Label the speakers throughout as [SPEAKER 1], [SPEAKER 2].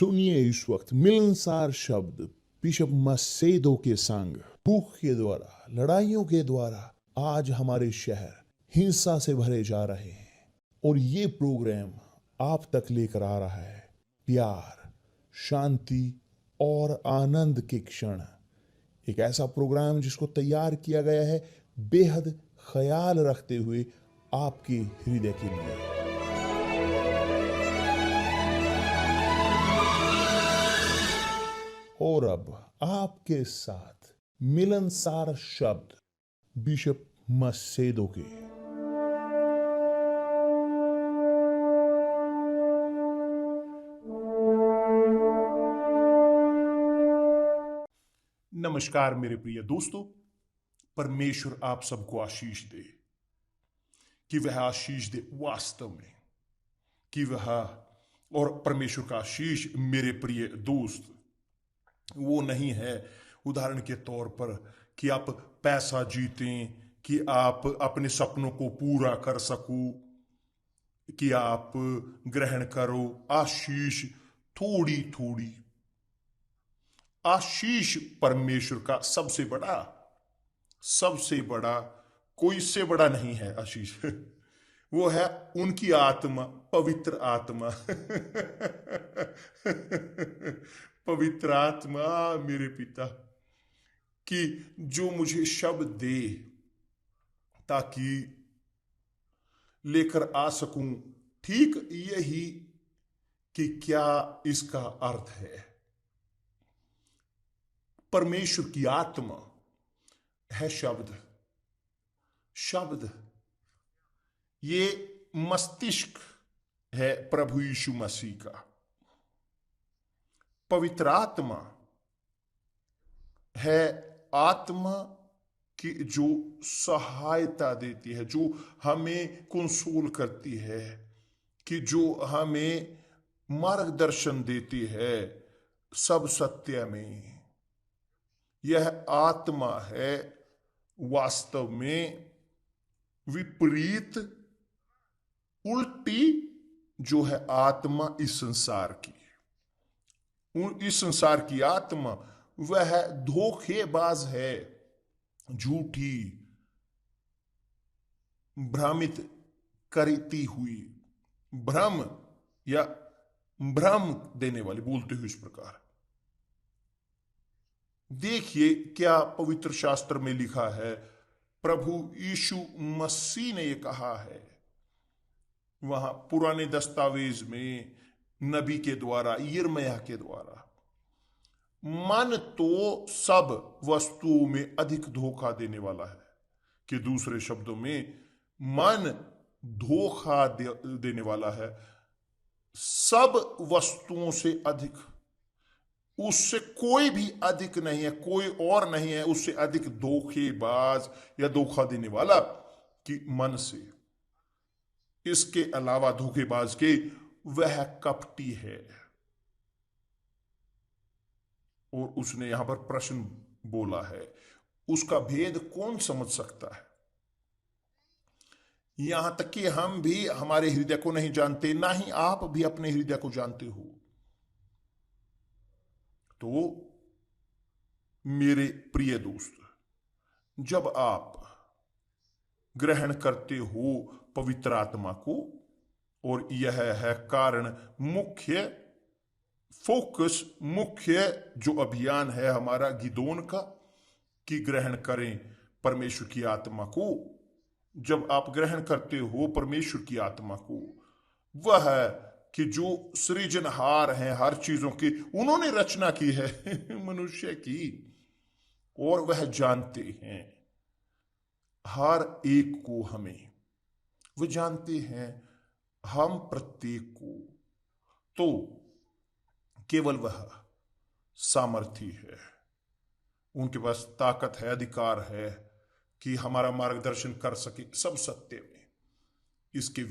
[SPEAKER 1] सुनिए इस वक्त मिलनसार शब्द बिशप मसेदो के संग। भूख के द्वारा, लड़ाइयों के द्वारा आज हमारे शहर हिंसा से भरे जा रहे हैं, और ये प्रोग्राम आप तक लेकर आ रहा है प्यार, शांति और आनंद के क्षण। एक ऐसा प्रोग्राम जिसको तैयार किया गया है बेहद ख्याल रखते हुए आपके हृदय के लिए। और अब आपके साथ मिलनसार शब्द बिशप मसेदो के।
[SPEAKER 2] नमस्कार मेरे प्रिय दोस्तों, परमेश्वर आप सबको आशीष दे, कि वह आशीष दे वास्तव में, कि वह और परमेश्वर का आशीष मेरे प्रिय दोस्त वो नहीं है उदाहरण के तौर पर कि आप पैसा जीतें, कि आप अपने सपनों को पूरा कर सको, कि आप ग्रहण करो आशीष थोड़ी थोड़ी। आशीष परमेश्वर का सबसे बड़ा कोई से बड़ा नहीं है आशीष। वो है उनकी आत्मा, पवित्र आत्मा। पवित्र आत्मा मेरे पिता, कि जो मुझे शब्द दे ताकि लेकर आ सकूं ठीक यही कि क्या इसका अर्थ है। परमेश्वर की आत्मा है शब्द, ये मस्तिष्क है प्रभु यीशु मसीह का। पवित्र आत्मा है आत्मा की जो सहायता देती है, जो हमें कंसोल करती है, कि जो हमें मार्गदर्शन देती है सब सत्य में। यह आत्मा है वास्तव में विपरीत, उल्टी जो है आत्मा इस संसार की। इस संसार की आत्मा वह धोखेबाज है, झूठी, भ्रमित करती हुई, भ्रम या भ्रम देने वाली, बोलते हुए इस प्रकार। देखिए क्या पवित्र शास्त्र में लिखा है, प्रभु यीशु मसीह ने ये कहा है वहां पुराने दस्तावेज में नबी के द्वारा, यिर्मयाह के द्वारा, मन तो सब वस्तुओं में अधिक धोखा देने वाला है, कि दूसरे शब्दों में मन धोखा देने वाला है सब वस्तुओं से अधिक। उससे कोई भी अधिक नहीं है, कोई और नहीं है उससे अधिक धोखेबाज या धोखा देने वाला कि मन से। इसके अलावा धोखेबाज के वह कपटी है। और उसने यहां पर प्रश्न बोला है, उसका भेद कौन समझ सकता है। यहां तक कि हम भी हमारे हृदय को नहीं जानते, ना ही आप भी अपने हृदय को जानते हो। तो मेरे प्रिय दोस्त, जब आप ग्रहण करते हो पवित्र आत्मा को, और यह है कारण, मुख्य फोकस, मुख्य जो अभियान है हमारा गिदोन का, कि ग्रहण करें परमेश्वर की आत्मा को। जब आप ग्रहण करते हो परमेश्वर की आत्मा को, वह कि जो सृजनहार हैं हर चीजों की, उन्होंने रचना की है मनुष्य की, और वह जानते हैं हर एक को, हमें वह जानते हैं हम प्रत्येक को। तो केवल वह सामर्थी है, उनके पास ताकत है, अधिकार है कि हमारा मार्गदर्शन कर सके सब सत्य में। इसके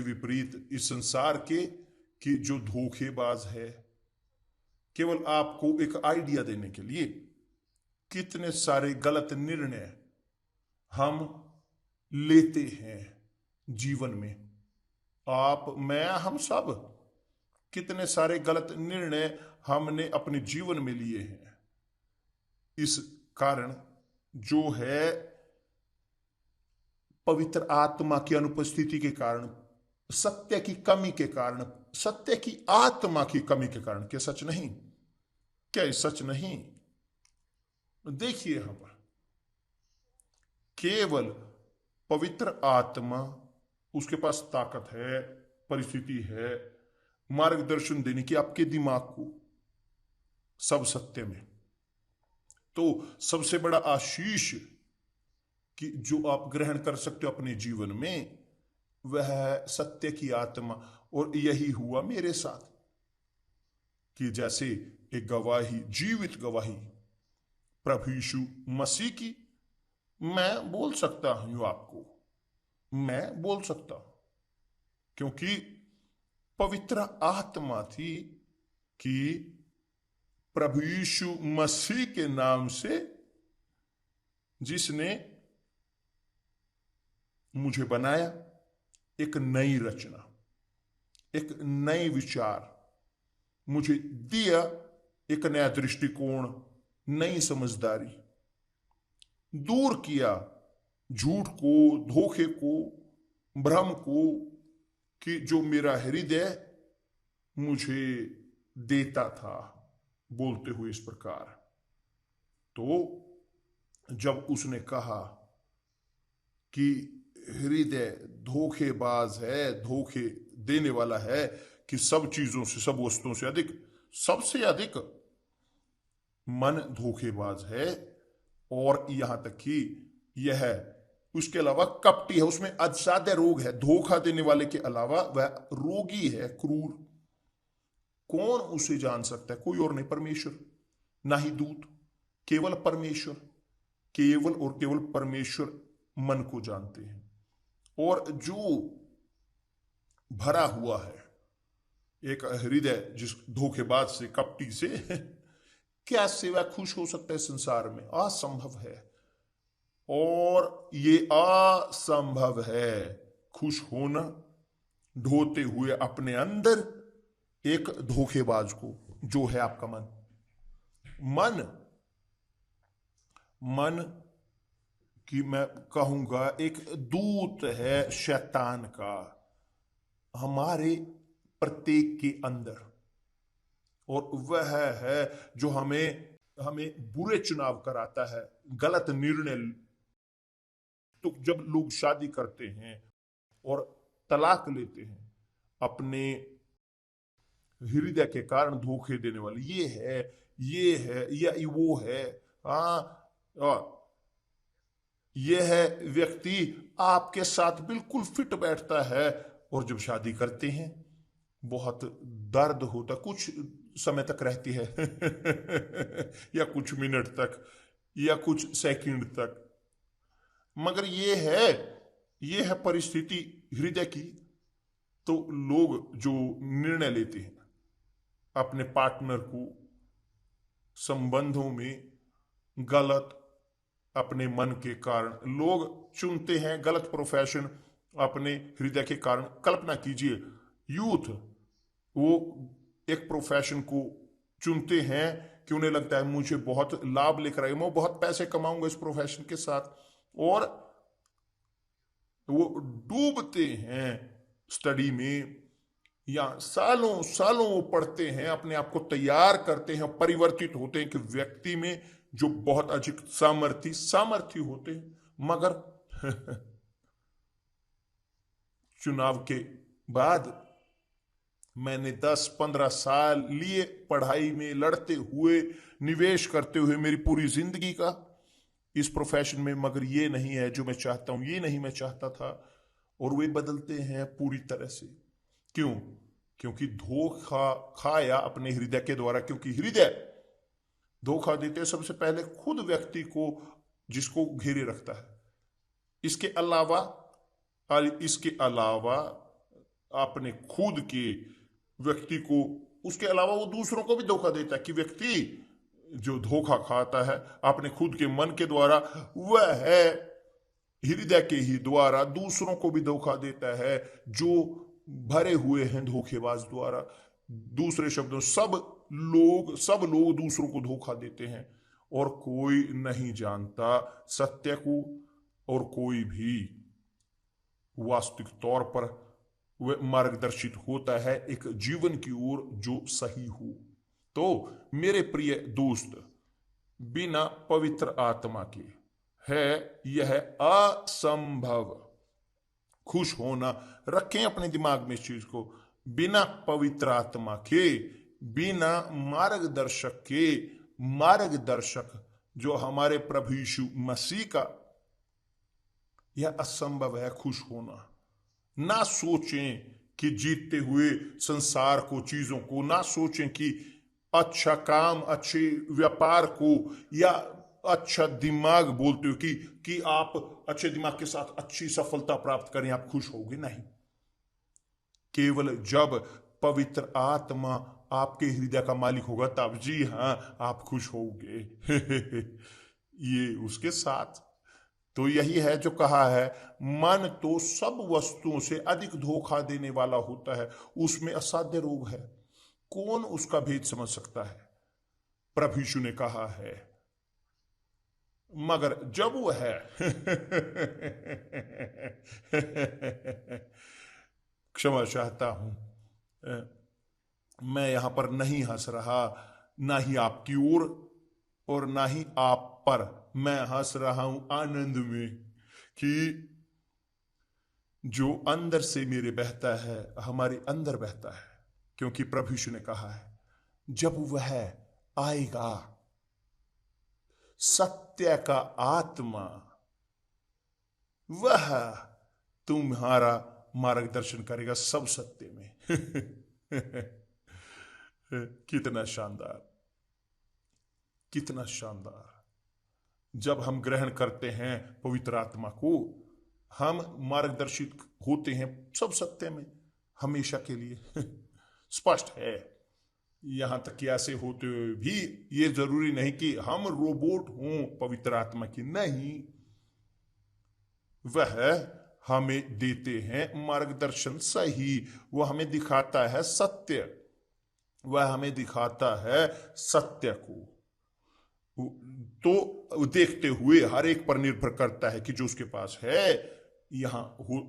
[SPEAKER 2] विपरीत इस संसार के कि जो धोखेबाज है, केवल आपको एक आइडिया देने के लिए, कितने सारे गलत निर्णय हम लेते हैं जीवन में। आप, मैं, हम सब कितने सारे गलत निर्णय हमने अपने जीवन में लिए हैं। इस कारण जो है पवित्र आत्मा की अनुपस्थिति के कारण, सत्य की कमी के कारण, सत्य की आत्मा की कमी के कारण। क्या सच नहीं? क्या ये सच नहीं? देखिए यहां पर केवल पवित्र आत्मा, उसके पास ताकत है, परिस्थिति है, मार्गदर्शन देने की आपके दिमाग को सब सत्य में। तो सबसे बड़ा आशीष कि जो आप ग्रहण कर सकते हो अपने जीवन में, वह है सत्य की आत्मा। और यही हुआ मेरे साथ कि जैसे एक गवाही, जीवित गवाही प्रभु यीशु मसीह की मैं बोल सकता हूं आपको, मैं बोल सकता हूं, क्योंकि पवित्र आत्मा थी कि प्रभु यीशु मसीह के नाम से जिसने मुझे बनाया, एक नई रचना, एक नई विचार मुझे दिया, एक नया दृष्टिकोण, नई समझदारी, दूर किया झूठ को, धोखे को, भ्रम को, कि जो मेरा हृदय मुझे देता था बोलते हुए इस प्रकार। तो जब उसने कहा कि हृदय धोखेबाज है, धोखे देने वाला है, कि सब चीजों से, सब वस्तुओं से अधिक, सबसे अधिक मन धोखेबाज है, और यहां तक कि यह उसके अलावा कपटी है, उसमें असाध्य रोग है। धोखा देने वाले के अलावा वह रोगी है, क्रूर। कौन उसे जान सकता है? कोई और नहीं, परमेश्वर, ना ही दूत, केवल परमेश्वर, केवल और केवल परमेश्वर मन को जानते हैं। और जो भरा हुआ है एक हृदय जिस धोखेबाज से, कपटी से, कैसे वह खुश हो सकता है संसार में? असंभव है। और ये असंभव है खुश होना, ढोते हुए अपने अंदर एक धोखेबाज को, जो है आपका मन। मन, मन कि मैं कहूंगा एक दूत है शैतान का हमारे प्रत्येक के अंदर, और वह है जो हमें बुरे चुनाव कराता है, गलत निर्णय। तो जब लोग शादी करते हैं और तलाक लेते हैं, अपने हृदय के कारण धोखे देने वाले, ये है या वो है, ये है व्यक्ति आपके साथ बिल्कुल फिट बैठता है, और जब शादी करते हैं बहुत दर्द होता, कुछ समय तक रहती है या कुछ मिनट तक या कुछ सेकंड तक, मगर ये है परिस्थिति हृदय की। तो लोग जो निर्णय लेते हैं अपने पार्टनर को संबंधों में गलत, अपने मन के कारण लोग चुनते हैं गलत प्रोफेशन अपने हृदय के कारण। कल्पना कीजिए, यूथ वो एक प्रोफेशन को चुनते हैं कि उन्हें लगता है मुझे बहुत लाभ लेकर आएगा, मैं बहुत पैसे कमाऊंगा इस प्रोफेशन के साथ, और वो डूबते हैं स्टडी में, या सालों सालों वो पढ़ते हैं, अपने आप को तैयार करते हैं, परिवर्तित होते हैं कि व्यक्ति में जो बहुत अधिक सामर्थ्य होते हैं, मगर चुनाव के बाद मैंने 10-15 साल लिए पढ़ाई में, लड़ते हुए, निवेश करते हुए मेरी पूरी जिंदगी का इस प्रोफेशन में, मगर ये नहीं है जो मैं चाहता हूं, ये नहीं मैं चाहता था। और वे बदलते हैं पूरी तरह से। क्यों? क्योंकि धोखा खाया अपने हृदय के द्वारा। क्योंकि हृदय धोखा देते सबसे पहले खुद व्यक्ति को, जिसको घेरे रखता है। इसके अलावा अपने खुद के व्यक्ति को, उसके अलावा वो दूसरों को भी धोखा देता है। कि व्यक्ति जो धोखा खाता है अपने खुद के मन के द्वारा, वह है हृदय के ही द्वारा दूसरों को भी धोखा देता है, जो भरे हुए हैं धोखेबाज द्वारा। दूसरे शब्दों सब लोग दूसरों को धोखा देते हैं और कोई नहीं जानता सत्य को, और कोई भी वास्तविक तौर पर वह मार्गदर्शित होता है एक जीवन की ओर जो सही हो। तो मेरे प्रिय दोस्त, बिना पवित्र आत्मा के है यह असंभव खुश होना। रखें अपने दिमाग में इस चीज को, बिना पवित्र आत्मा के, बिना मार्गदर्शक जो हमारे प्रभु यीशु मसीह का, यह असंभव है खुश होना। ना सोचें कि जीतते हुए संसार को, चीजों को, ना सोचें कि अच्छा काम, अच्छे व्यापार को, या अच्छा दिमाग बोलते हो कि आप अच्छे दिमाग के साथ अच्छी सफलता प्राप्त करें आप खुश होगे। नहीं, केवल जब पवित्र आत्मा आपके हृदय का मालिक होगा तब, जी हां, आप खुश होगे। ये उसके साथ तो यही है जो कहा है, मन तो सब वस्तुओं से अधिक धोखा देने वाला होता है, उसमें असाध्य रोग है, कौन उसका भेद समझ सकता है। प्रभु यीशु ने कहा है, मगर जब वो है क्षमा चाहता हूं, मैं यहां पर नहीं हंस रहा, ना ही आपकी ओर और ना ही आप पर, मैं हंस रहा हूं आनंद में कि जो अंदर से मेरे बहता है, हमारे अंदर बहता है। क्योंकि प्रभु यीशु ने कहा है, जब वह आएगा सत्य का आत्मा, वह तुम्हारा मार्गदर्शन करेगा सब सत्य में। कितना शानदार, कितना शानदार। जब हम ग्रहण करते हैं पवित्र आत्मा को, हम मार्गदर्शित होते हैं सब सत्य में हमेशा के लिए। स्पष्ट है, यहां तक कि ऐसे होते हुए भी ये जरूरी नहीं कि हम रोबोट हों पवित्र आत्मा की, नहीं, वह हमें देते हैं मार्गदर्शन सही, वह हमें दिखाता है सत्य, वह हमें दिखाता है सत्य को। तो देखते हुए हर एक पर निर्भर करता है कि जो उसके पास है,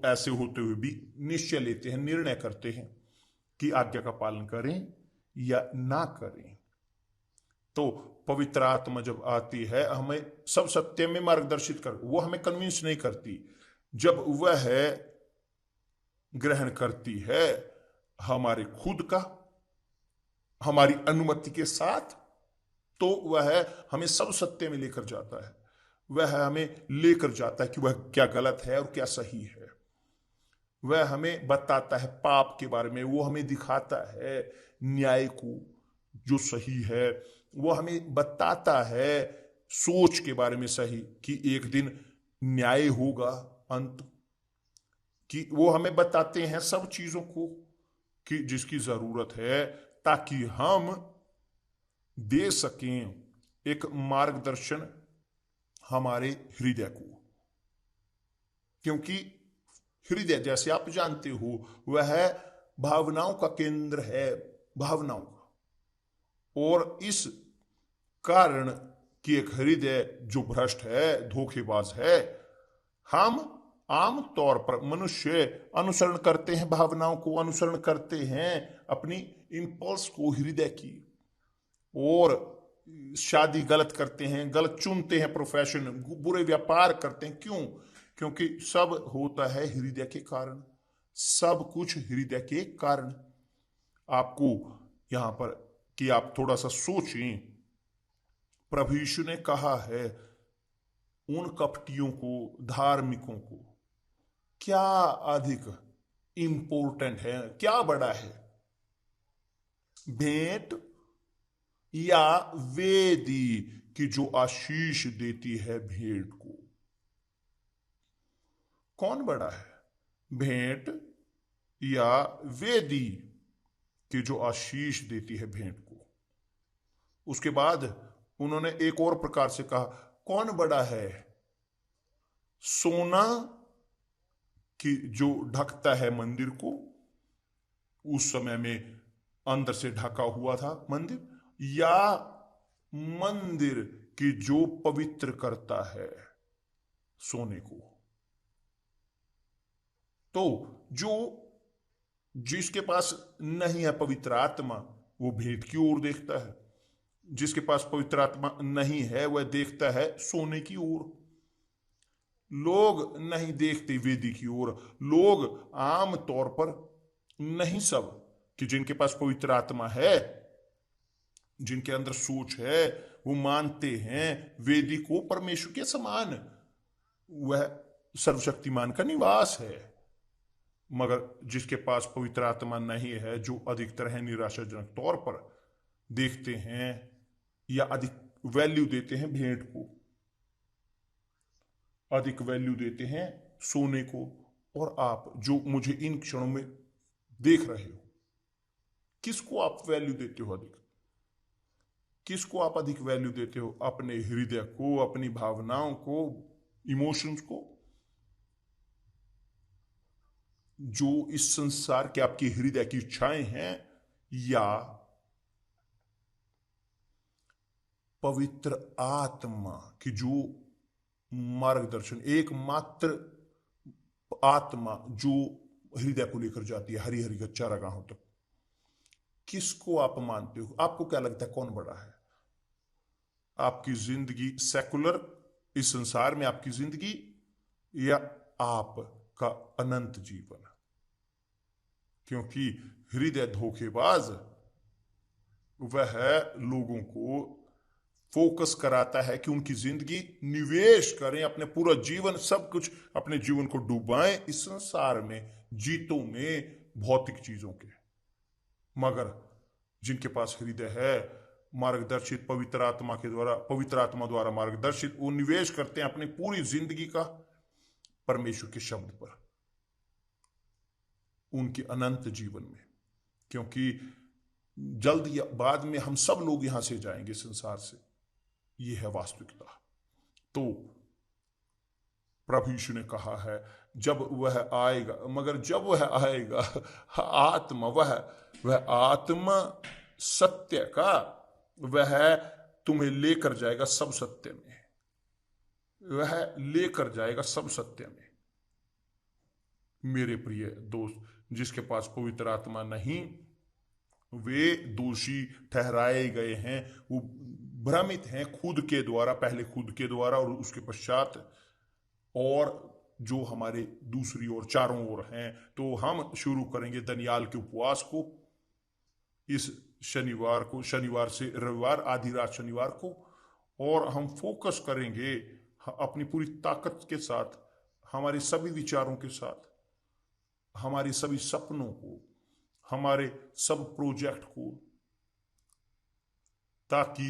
[SPEAKER 2] ऐसे होते हुए भी निश्चय लेते हैं, निर्णय करते हैं कि आज्ञा का पालन करें या ना करें। तो पवित्र आत्मा जब आती है हमें सब सत्य में मार्गदर्शित कर, वो हमें कन्विंस नहीं करती। जब वह ग्रहण करती है हमारे खुद का, हमारी अनुमति के साथ, तो वह हमें सब सत्य में लेकर जाता है। वह हमें लेकर जाता है कि वह क्या गलत है और क्या सही है। वह हमें बताता है पाप के बारे में, वो हमें दिखाता है न्याय को जो सही है, वो हमें बताता है सोच के बारे में सही कि एक दिन न्याय होगा अंत, कि वो हमें बताते हैं सब चीजों को कि जिसकी जरूरत है, ताकि हम दे सकें एक मार्गदर्शन हमारे हृदय को। क्योंकि हृदय, जैसे आप जानते हो, वह भावनाओं का केंद्र है, भावनाओं का। और इस कारण कि एक हृदय जो भ्रष्ट है, धोखेबाज है, हम आम तौर पर मनुष्य अनुसरण करते हैं, भावनाओं को अनुसरण करते हैं, अपनी इंपल्स को, हृदय की, और शादी गलत करते हैं, गलत चुनते हैं प्रोफेशन, बुरे व्यापार करते हैं। क्यों? क्योंकि सब होता है हृदय के कारण, सब कुछ हृदय के कारण। आपको यहां पर कि आप थोड़ा सा सोचें, प्रभु यीशु ने कहा है उन कपटियों को, धार्मिकों को, क्या अधिक इंपॉर्टेंट है, क्या बड़ा है, भेंट या वेदी की जो आशीष देती है भेंट को? कौन बड़ा है, भेंट या वेदी की जो आशीष देती है भेंट को? उसके बाद उन्होंने एक और प्रकार से कहा, कौन बड़ा है, सोना कि जो ढकता है मंदिर को? उस समय में अंदर से ढका हुआ था मंदिर, या मंदिर की जो पवित्र करता है सोने को। तो जो जिसके पास नहीं है पवित्र आत्मा वो भेंट की ओर देखता है, जिसके पास पवित्र आत्मा नहीं है वह देखता है सोने की ओर। लोग नहीं देखते वेदी की ओर। लोग आम तौर पर, नहीं सब, कि जिनके पास पवित्र आत्मा है, जिनके अंदर सोच है, वो मानते हैं वेदी को परमेश्वर के समान, वह सर्वशक्तिमान का निवास है। मगर जिसके पास पवित्र आत्मा नहीं है, जो अधिकतर है निराशाजनक तौर पर देखते हैं या अधिक वैल्यू देते हैं भेंट को, अधिक वैल्यू देते हैं सोने को। और आप जो मुझे इन क्षणों में देख रहे हो, किसको आप वैल्यू देते हो अधिक? किसको आप अधिक वैल्यू देते हो? अपने हृदय को, अपनी भावनाओं को, इमोशंस को, जो इस संसार के आपकी हृदय की इच्छाएं हैं, या पवित्र आत्मा की जो मार्गदर्शन, एकमात्र आत्मा जो हृदय को लेकर जाती है हरी हरी चारागाहों तक? किसको आप मानते हो? आपको क्या लगता है कौन बड़ा है? आपकी जिंदगी सेकुलर, इस संसार में आपकी जिंदगी, या आपका अनंत जीवन? क्योंकि हृदय धोखेबाज वह लोगों को फोकस कराता है कि उनकी जिंदगी निवेश करें, अपने पूरा जीवन, सब कुछ अपने जीवन को डुबाएं इस संसार में, जीतों में, भौतिक चीजों के। मगर जिनके पास हृदय है मार्गदर्शित पवित्र आत्मा के द्वारा, पवित्र आत्मा द्वारा मार्गदर्शित, वो निवेश करते हैं अपनी पूरी जिंदगी का परमेश्वर के शब्द पर, उनके अनंत जीवन में। क्योंकि जल्द या बाद में हम सब लोग यहां से जाएंगे संसार से, यह है वास्तविकता। तो प्रभु यीशु ने कहा है जब वह आएगा, मगर जब वह आएगा आत्मा, वह आत्मा सत्य का, वह तुम्हें लेकर जाएगा सब सत्य में, वह लेकर जाएगा सब सत्य में। मेरे प्रिय दोस्त, जिसके पास पवित्र आत्मा नहीं, वे दोषी ठहराए गए हैं, वो भ्रमित हैं खुद के द्वारा, पहले खुद के द्वारा और उसके पश्चात और जो हमारे दूसरी ओर, चारों ओर हैं। तो हम शुरू करेंगे दनियाल के उपवास को इस शनिवार को, शनिवार से रविवार, आधी रात शनिवार को, और हम फोकस करेंगे अपनी पूरी ताकत के साथ, हमारे सभी विचारों के साथ, हमारे सभी सपनों को, हमारे सब प्रोजेक्ट को, ताकि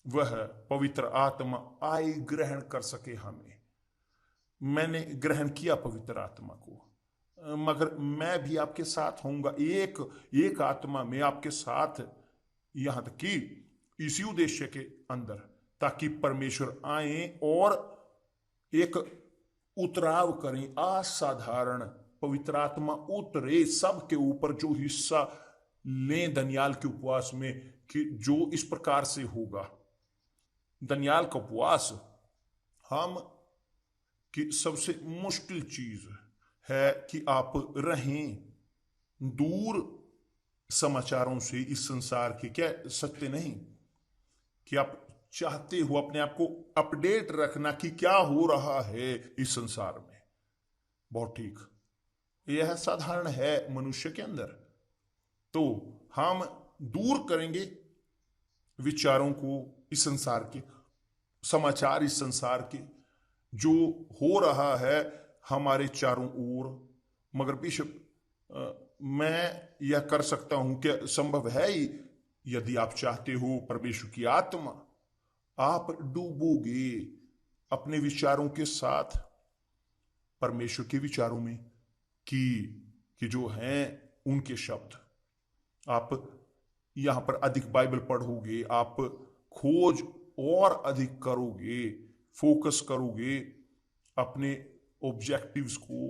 [SPEAKER 2] वह पवित्र आत्मा आए ग्रहण कर सके हमें। मैंने ग्रहण किया पवित्र आत्मा को, मगर मैं भी आपके साथ होऊंगा, एक आत्मा में आपके साथ, यहां तक कि इसी उद्देश्य के अंदर, ताकि परमेश्वर आए और एक उतराव करें, असाधारण पवित्र आत्मा उतरे सबके ऊपर, जो हिस्सा लें दनियाल के उपवास में, कि जो इस प्रकार से होगा। दनियाल का उपवास हम की सबसे मुश्किल चीज है कि आप रहें दूर समाचारों से, इस संसार के, क्या सत्य नहीं कि आप चाहते हो अपने आप को अपडेट रखना कि क्या हो रहा है इस संसार में। बहुत ठीक, यह साधारण है मनुष्य के अंदर। तो हम दूर करेंगे विचारों को, इस संसार के समाचार, इस संसार के जो हो रहा है हमारे चारों ओर। मगर बिशप, मैं यह कर सकता हूं, क्या संभव है? यदि आप चाहते हो परमेश्वर की आत्मा, आप डूबोगे अपने विचारों के साथ परमेश्वर के विचारों में, कि जो हैं उनके शब्द। आप यहां पर अधिक बाइबल पढ़ोगे, आप खोज और अधिक करोगे, फोकस करोगे अपने ऑब्जेक्टिव्स को,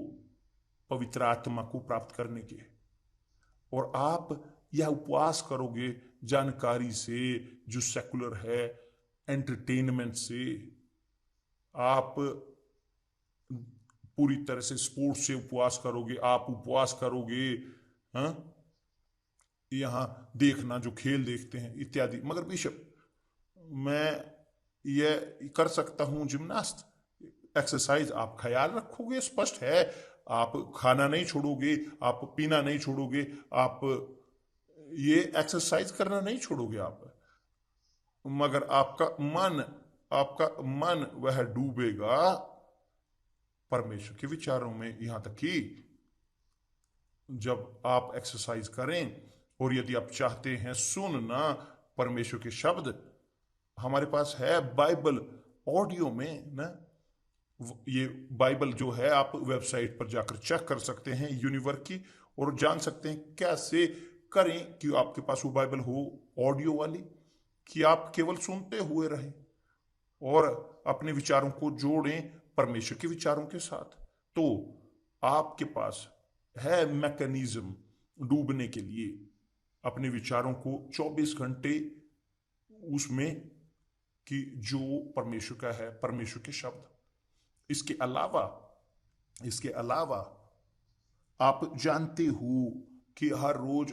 [SPEAKER 2] पवित्र आत्मा को प्राप्त करने के, और आप यह उपवास करोगे जानकारी से जो सेकुलर है, एंटरटेनमेंट से, आप पूरी तरह से स्पोर्ट्स से उपवास करोगे, आप उपवास करोगे, हाँ, यहाँ देखना जो खेल देखते हैं इत्यादि। मगर बिशप, मैं ये कर सकता हूं जिम्नास्ट, एक्सरसाइज आप ख्याल रखोगे, स्पष्ट है, आप खाना नहीं छोड़ोगे, आप पीना नहीं छोड़ोगे, आप ये एक्सरसाइज करना नहीं छोड़ोगे आप, मगर आपका मन वह डूबेगा परमेश्वर के विचारों में। यहां तक कि जब आप एक्सरसाइज करें और यदि आप चाहते हैं सुनना परमेश्वर के शब्द, हमारे पास है बाइबल ऑडियो में ना, ये बाइबल जो है आप वेबसाइट पर जाकर चेक कर सकते हैं यूनिवर्क की, और जान सकते हैं कैसे करें कि आपके पास वो बाइबल हो ऑडियो वाली, कि आप केवल सुनते हुए रहें और अपने विचारों को जोड़ें परमेश्वर के विचारों के साथ। तो आपके पास है मैकेनिज्म डूबने के लिए, अपने विचारों को 24 घंटे उसमें कि जो परमेश्वर का है, परमेश्वर के शब्द। इसके अलावा आप जानते हो कि हर रोज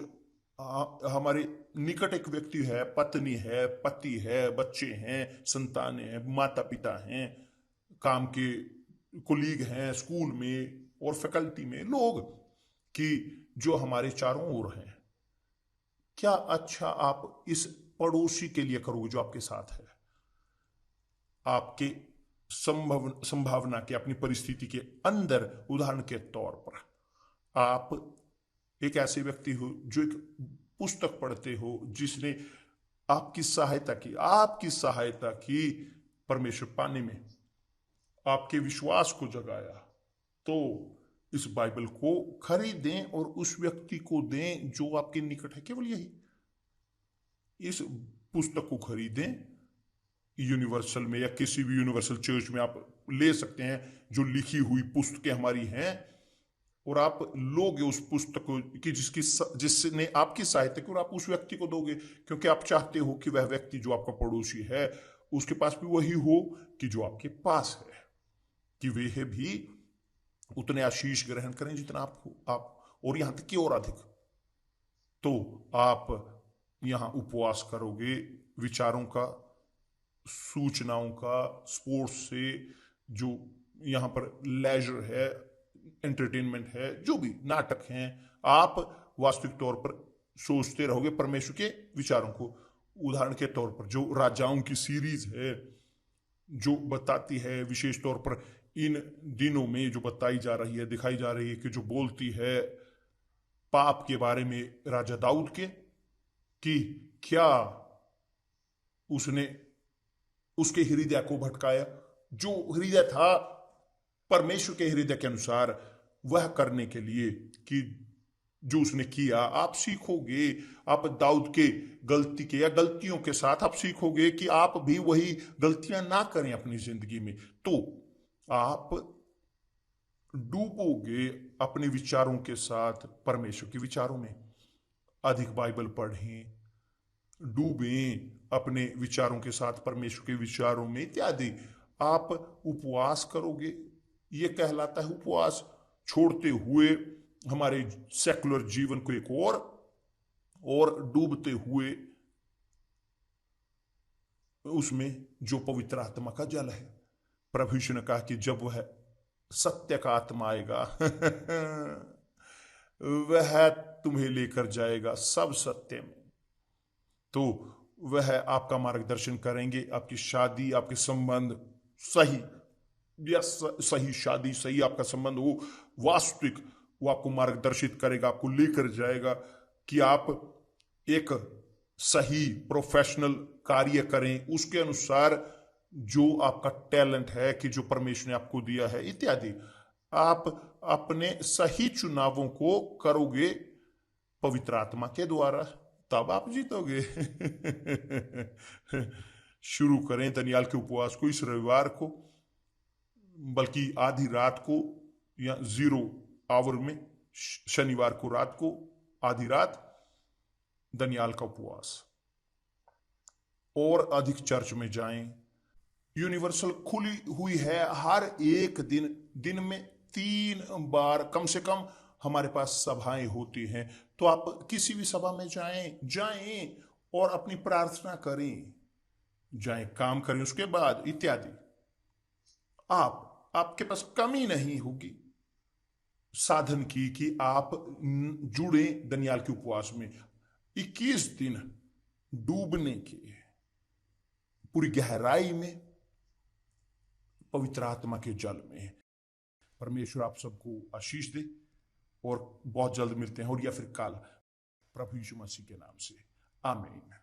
[SPEAKER 2] हमारे निकट एक व्यक्ति है, पत्नी है, पति है, बच्चे हैं, संतानें हैं, माता पिता हैं, काम के कोलीग हैं, स्कूल में और फैकल्टी में लोग, कि जो हमारे चारों ओर हैं। क्या अच्छा आप इस पड़ोसी के लिए करोगे जो आपके साथ है, आपके संभावना के, अपनी परिस्थिति के अंदर? उदाहरण के तौर पर आप एक ऐसे व्यक्ति हो जो एक पुस्तक पढ़ते हो जिसने आपकी सहायता की परमेश्वर पाने में, आपके विश्वास को जगाया, तो इस बाइबल को खरीदें और उस व्यक्ति को दें जो आपके निकट है। केवल यही, इस पुस्तक को खरीदें यूनिवर्सल में या किसी भी यूनिवर्सल चर्च में आप ले सकते हैं, जो लिखी हुई पुस्तकें हमारी हैं, और आप लोगे उस पुस्तक को कि जिसने आपकी सहायता की, और आप उस व्यक्ति को दोगे क्योंकि आप चाहते हो कि वह व्यक्ति जो आपका पड़ोसी है उसके पास भी वही हो कि जो आपके पास है, कि वे भी उतने आशीष ग्रहण करें जितना आप और यहां तक कि और अधिक। तो आप यहां उपवास करोगे विचारों का, सूचनाओं का, स्पोर्ट्स से, जो यहां पर लेजर है, एंटरटेनमेंट है, जो भी नाटक हैं, आप वास्तविक तौर पर सोचते रहोगे परमेश्वर के विचारों को। उदाहरण के तौर पर जो राजाओं की सीरीज है जो बताती है, विशेष तौर पर इन दिनों में जो बताई जा रही है, दिखाई जा रही है, कि जो बोलती है पाप के बारे में राजा दाऊद के, कि क्या उसने उसके हृदय को भटकाया, जो हृदय था परमेश्वर के हृदय के अनुसार वह करने के लिए, कि जो उसने किया। आप सीखोगे, आप दाऊद के गलती के या गलतियों के साथ आप सीखोगे कि आप भी वही गलतियां ना करें अपनी जिंदगी में। तो आप डूबोगे अपने विचारों के साथ परमेश्वर के विचारों में। अधिक बाइबल पढ़ें, डूबें अपने विचारों के साथ परमेश्वर के विचारों में इत्यादि। आप उपवास करोगे, ये कहलाता है उपवास, छोड़ते हुए हमारे सेकुलर जीवन को एक और डूबते हुए उसमें जो पवित्र आत्मा का जल है। प्रभु यीशु ने कहा कि जब वह सत्य का आत्मा आएगा वह तुम्हें लेकर जाएगा सब सत्य में। तो वह आपका मार्गदर्शन करेंगे, आपकी शादी, आपके संबंध सही या सही शादी, सही आपका संबंध हो वास्तविक, वो आपको मार्गदर्शित करेगा, आपको लेकर जाएगा कि आप एक सही प्रोफेशनल कार्य करें उसके अनुसार, जो आपका टैलेंट है कि जो परमेश्वर ने आपको दिया है इत्यादि। आप अपने सही चुनावों को करोगे पवित्र आत्मा के द्वारा, तब आप जीतोगे। शुरू करें दनियाल के उपवास को इस रविवार को, बल्कि आधी रात को या 0 आवर में, शनिवार को रात को आधी रात, दनियाल का उपवास, और अधिक चर्च में जाएं। यूनिवर्सल खुली हुई है हर एक दिन में 3 बार कम से कम हमारे पास सभाएं होती हैं। तो आप किसी भी सभा में जाएं और अपनी प्रार्थना करें, जाएं, काम करें, उसके बाद इत्यादि। आपके पास कमी नहीं होगी साधन की कि आप जुड़े दनियाल के उपवास में। 21 दिन डूबने के, पूरी गहराई में, पवित्र आत्मा के जल में। परमेश्वर आप सबको आशीष दे और बहुत जल्द मिलते हैं, और या फिर कल, प्रभु यीशु मसीह के नाम से, आमीन।